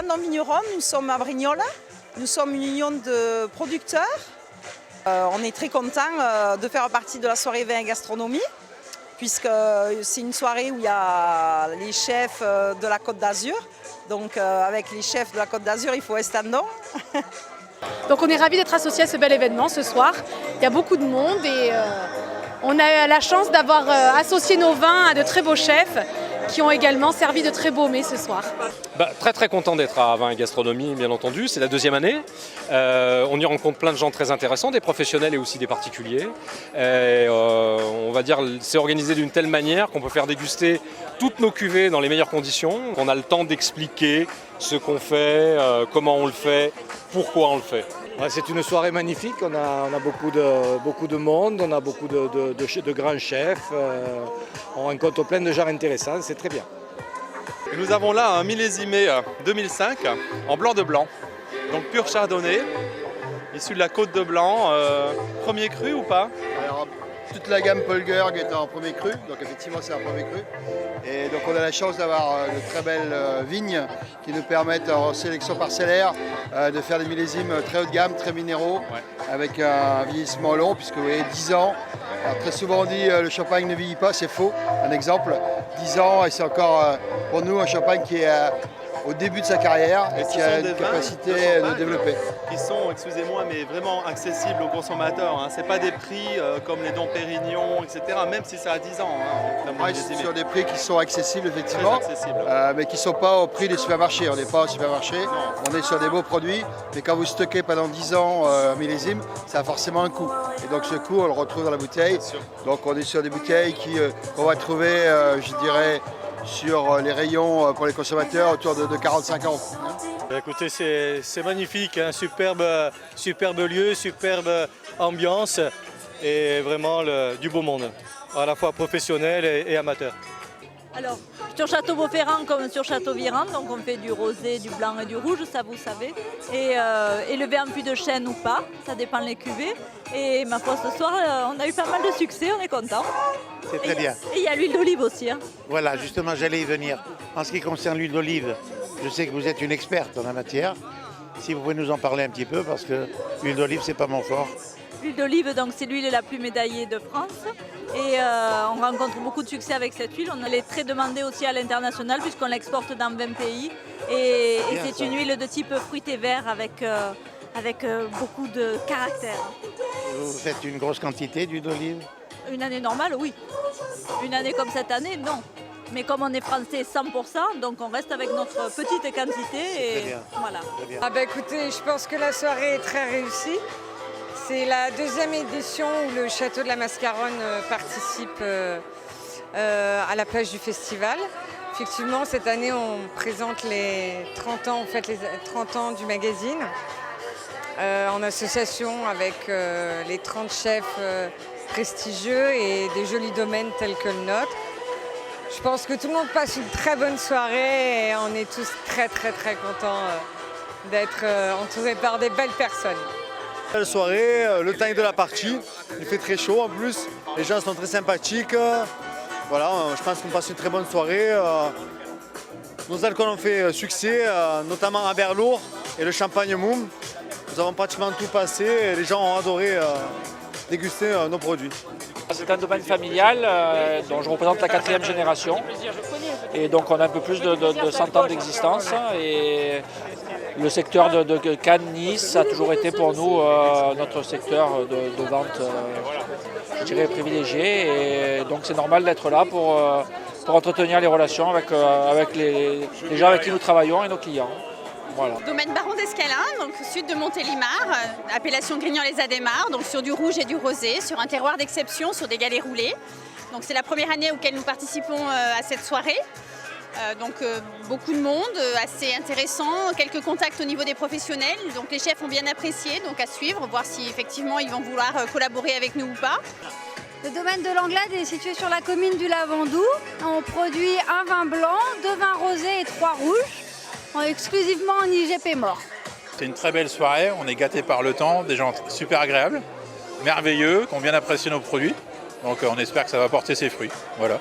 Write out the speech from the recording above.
Estandon Vigneron, nous sommes à Brignoles. Nous sommes une union de producteurs. On est très contents de faire partie de la soirée vin et gastronomie, puisque c'est une soirée où il y a les chefs de la Côte d'Azur. Donc avec les chefs de la Côte d'Azur, il faut Estandon. Donc on est ravis d'être associés à ce bel événement ce soir. Il y a beaucoup de monde et on a la chance d'avoir associé nos vins à de très beaux chefs qui ont également servi de très beaux mets ce soir. Très content d'être à Vin et Gastronomie, bien entendu, c'est la deuxième année. On y rencontre plein de gens très intéressants, des professionnels et aussi des particuliers. On va dire c'est organisé d'une telle manière qu'on peut faire déguster toutes nos cuvées dans les meilleures conditions. On a le temps d'expliquer ce qu'on fait, comment on le fait, pourquoi on le fait. Ouais, c'est une soirée magnifique, on a beaucoup de monde, on a beaucoup de grands chefs, on rencontre plein de gens intéressants, c'est très bien. Et nous avons là un millésimé 2005 en blanc de blanc, donc pur chardonnay, issu de la Côte de Blanc, premier cru ou pas? Alors, toute la gamme Paul Gerg est en premier cru, donc effectivement c'est un premier cru. Et donc on a la chance d'avoir de très belles vignes qui nous permettent en sélection parcellaire de faire des millésimes très haut de gamme, très minéraux, avec un vieillissement long, puisque vous voyez 10 ans. Alors, très souvent on dit le champagne ne vieillit pas, c'est faux. Un exemple, 10 ans et c'est encore pour nous un champagne qui est au début de sa carrière et qui a une capacité de développer. Qui sont, excusez-moi, mais vraiment accessibles aux consommateurs. Hein. Ce n'est pas des prix comme les Dom Pérignon, etc., même si ça a 10 ans. Hein, sur des prix qui sont accessibles, effectivement, accessibles. Mais qui ne sont pas au prix des supermarchés. On n'est pas au supermarché, on est sur des beaux produits, mais quand vous stockez pendant 10 ans un millésime, ça a forcément un coût. Et donc ce coût, on le retrouve dans la bouteille. Donc on est sur des bouteilles qu'on va trouver, je dirais, sur les rayons pour les consommateurs autour de 45 €. Écoutez, c'est magnifique, hein, superbe lieu, superbe ambiance et vraiment du beau monde, à la fois professionnel et amateur. Alors, sur Château-Beauferrand comme sur Château-Virand, donc on fait du rosé, du blanc et du rouge, ça vous savez. Et le vin en fût de chêne ou pas, ça dépend les cuvées. Et ma foi, ce soir, on a eu pas mal de succès, on est content. C'est très bien. Et il y a l'huile d'olive aussi. Hein. Voilà, justement, j'allais y venir. En ce qui concerne l'huile d'olive, je sais que vous êtes une experte en la matière. Si vous pouvez nous en parler un petit peu, parce que l'huile d'olive, c'est pas mon fort. L'huile d'olive, donc c'est l'huile la plus médaillée de France. Et on rencontre beaucoup de succès avec cette huile. On est très demandé aussi à l'international puisqu'on l'exporte dans 20 pays. Et c'est une huile de type fruité vert avec beaucoup de caractère. Vous faites une grosse quantité d'huile d'olive? Une année normale, oui. Une année comme cette année, non. Mais comme on est français 100%, donc on reste avec notre petite quantité. Et voilà. Écoutez, je pense que la soirée est très réussie. C'est la deuxième édition où le Château de la Mascaronne participe à la plage du festival. Effectivement, cette année, on présente les 30 ans, on fête les 30 ans du magazine, en association avec les 30 chefs prestigieux et des jolis domaines tels que le nôtre. Je pense que tout le monde passe une très bonne soirée et on est tous très contents d'être entourés par des belles personnes. Belle soirée, le temps est de la partie, il fait très chaud en plus, les gens sont très sympathiques. Voilà, je pense qu'on passe une très bonne soirée. Nos alcools ont fait succès, notamment à Berlour et le champagne Moum. Nous avons pratiquement tout passé et les gens ont adoré déguster nos produits. C'est un domaine familial dont je représente la 4e génération. Et donc on a un peu plus de 100 ans d'existence. Et le secteur de Cannes-Nice a toujours été pour nous notre secteur de vente, je dirais, privilégié. Et donc c'est normal d'être là pour entretenir les relations avec les gens avec qui nous travaillons et nos clients. Voilà. Domaine Baron d'Escalin, donc sud de Montélimar, appellation Grignan-les-Adémars, donc sur du rouge et du rosé, sur un terroir d'exception, sur des galets roulés. Donc c'est la première année auquel nous participons à cette soirée. Beaucoup de monde, assez intéressant, quelques contacts au niveau des professionnels. Donc les chefs ont bien apprécié, donc à suivre, voir si effectivement ils vont vouloir collaborer avec nous ou pas. Le domaine de l'Anglade est situé sur la commune du Lavandou. On produit un vin blanc, 2 vins rosés et 3 rouges, exclusivement en IGP mort. C'est une très belle soirée, on est gâtés par le temps, des gens super agréables, merveilleux, qui ont bien apprécié nos produits. Donc on espère que ça va porter ses fruits. Voilà.